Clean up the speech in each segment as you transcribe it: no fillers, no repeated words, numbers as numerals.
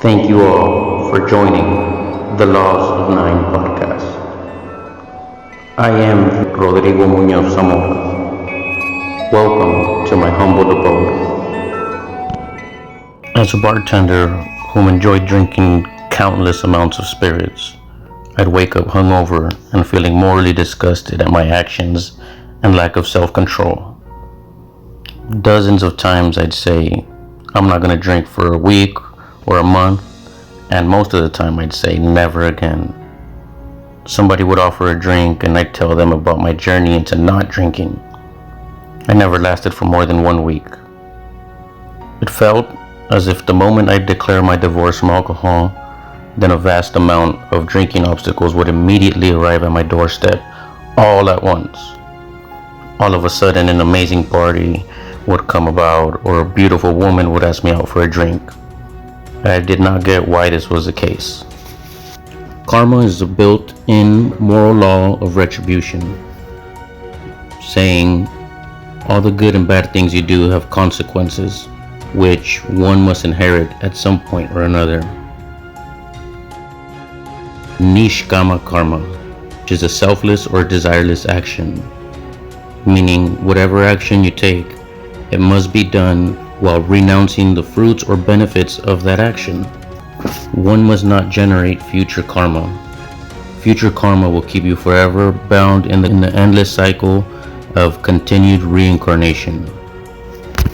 Thank you all for joining the Laws of Nine podcast. I am Rodrigo Muñoz Zamora. Welcome to my humble abode. As a bartender who enjoyed drinking countless amounts of spirits, I'd wake up hungover and feeling morally disgusted at my actions and lack of self-control. Dozens of times I'd say, I'm not gonna drink for a week or a month, and most of the time I'd say never again. Somebody would offer a drink and I'd tell them about my journey into not drinking. I never lasted for more than 1 week. It felt as if the moment I'd declare my divorce from alcohol, then a vast amount of drinking obstacles would immediately arrive at my doorstep all at once. All of a sudden an amazing party would come about, or a beautiful woman would ask me out for a drink. I did not get why this was the case. Karma is a built-in moral law of retribution, saying all the good and bad things you do have consequences, which one must inherit at some point or another. Nishkama karma, which is a selfless or desireless action, meaning whatever action you take, it must be done while renouncing the fruits or benefits of that action. One must not generate future karma. Future karma will keep you forever bound in the endless cycle of continued reincarnation.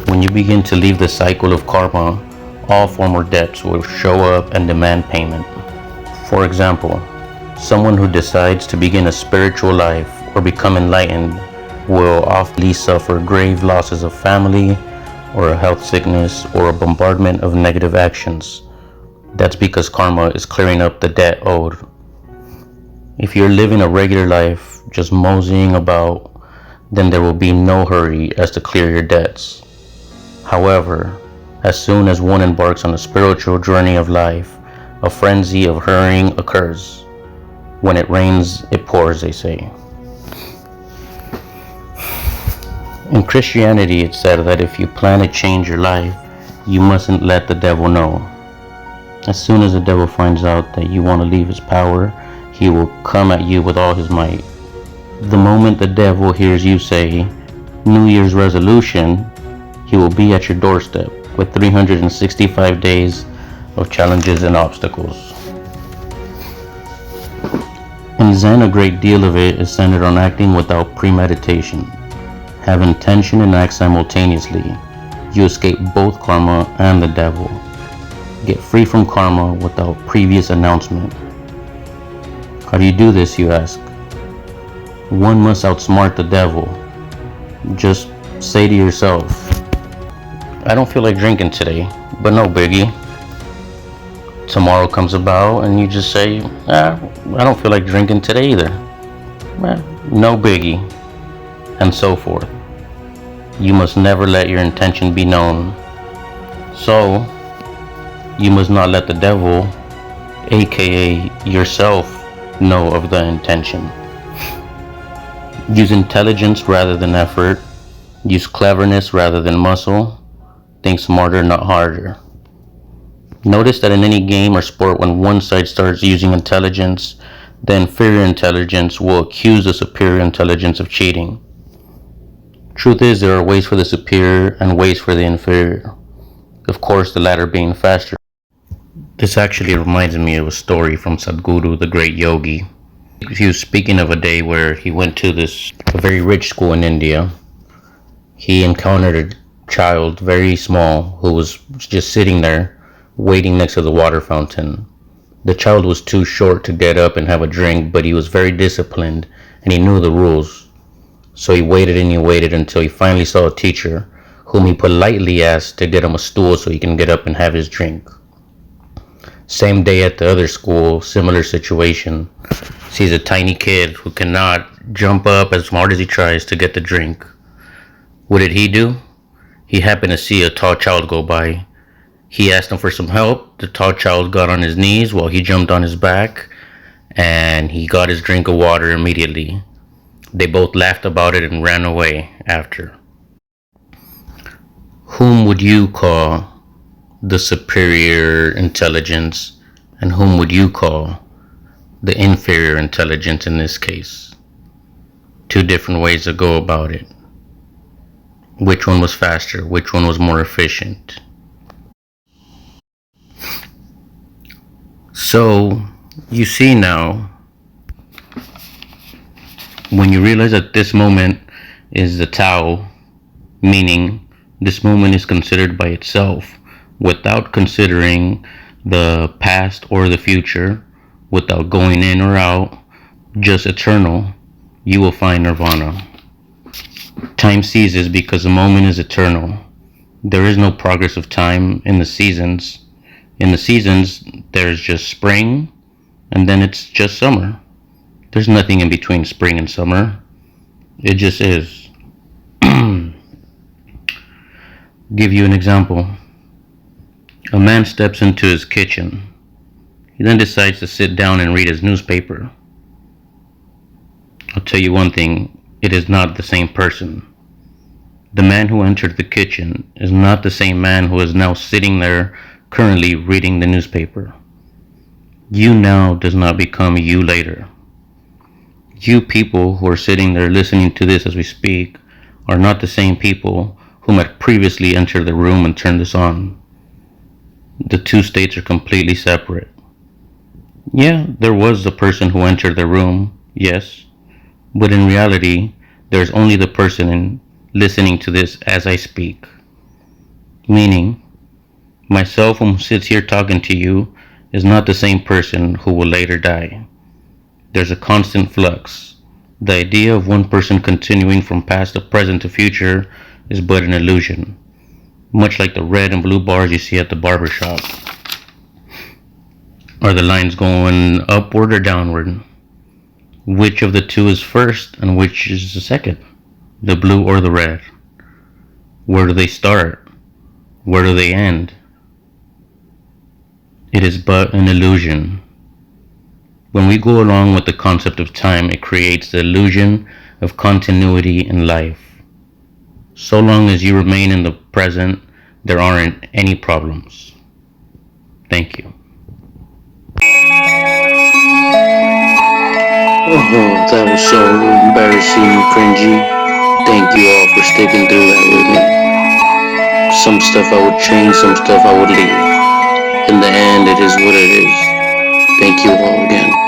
When you begin to leave the cycle of karma, all former debts will show up and demand payment. For example, someone who decides to begin a spiritual life or become enlightened will often suffer grave losses of family, or a health sickness, or a bombardment of negative actions. That's because karma is clearing up the debt owed. If you're living a regular life, just moseying about, then there will be no hurry as to clear your debts. However, as soon as one embarks on a spiritual journey of life, a frenzy of hurrying occurs. When it rains, it pours, they say. In Christianity, it's said that if you plan to change your life, you mustn't let the devil know. As soon as the devil finds out that you want to leave his power, he will come at you with all his might. The moment the devil hears you say New Year's resolution, he will be at your doorstep with 365 days of challenges and obstacles. In Zen, a great deal of it is centered on acting without premeditation. Have intention and act simultaneously. You escape both karma and the devil. Get free from karma without previous announcement. How do you do this, you ask? One must outsmart the devil. Just say to yourself, I don't feel like drinking today, but no biggie. Tomorrow comes about and you just say, I don't feel like drinking today either. No biggie. And so forth. You must never let your intention be known. So, you must not let the devil, aka yourself, know of the intention. Use intelligence rather than effort. Use cleverness rather than muscle. Think smarter, not harder. Notice that in any game or sport, when one side starts using intelligence, the inferior intelligence will accuse the superior intelligence of cheating. Truth is, there are ways for the superior and ways for the inferior. Of course, the latter being faster. This actually reminds me of a story from Sadhguru, the great yogi. He was speaking of a day where he went to a very rich school in India. He encountered a child, very small, who was just sitting there, waiting next to the water fountain. The child was too short to get up and have a drink, but he was very disciplined and he knew the rules. So he waited and he waited until he finally saw a teacher, whom he politely asked to get him a stool so he can get up and have his drink. Same day at the other school, similar situation. Sees a tiny kid who cannot jump up as hard as he tries to get the drink. What did he do? He happened to see a tall child go by. He asked him for some help. The tall child got on his knees while he jumped on his back, and he got his drink of water immediately. They both laughed about it and ran away after. Whom would you call the superior intelligence, and whom would you call the inferior intelligence in this case? Two different ways to go about it. Which one was faster? Which one was more efficient? So, you see now, when you realize that this moment is the Tao, meaning this moment is considered by itself without considering the past or the future, without going in or out, just eternal, you will find nirvana. Time ceases because the moment is eternal. There is no progress of time in the seasons. In the seasons, there's just spring, and then it's just summer. There's nothing in between spring and summer. It just is. Give you an example. A man steps into his kitchen. He then decides to sit down and read his newspaper. I'll tell you one thing, it is not the same person. The man who entered the kitchen is not the same man who is now sitting there currently reading the newspaper. You now does not become you later. You people who are sitting there listening to this as we speak are not the same people whom had previously entered the room and turned this on. The two states are completely separate. Yeah, there was the person who entered the room, yes, but in reality, there's only the person listening to this as I speak. Meaning, myself who sits here talking to you is not the same person who will later die. There's a constant flux. The idea of one person continuing from past to present to future is but an illusion, much like the red and blue bars you see at the barber shop. Are the lines going upward or downward? Which of the two is first and which is the second? The blue or the red? Where do they start? Where do they end? It is but an illusion. When we go along with the concept of time, it creates the illusion of continuity in life. So long as you remain in the present, there aren't any problems. Thank you. Oh, that was so embarrassing and cringy. Thank you all for sticking through that with me. Some stuff I would change, some stuff I would leave. In the end, it is what it is. Thank you all again.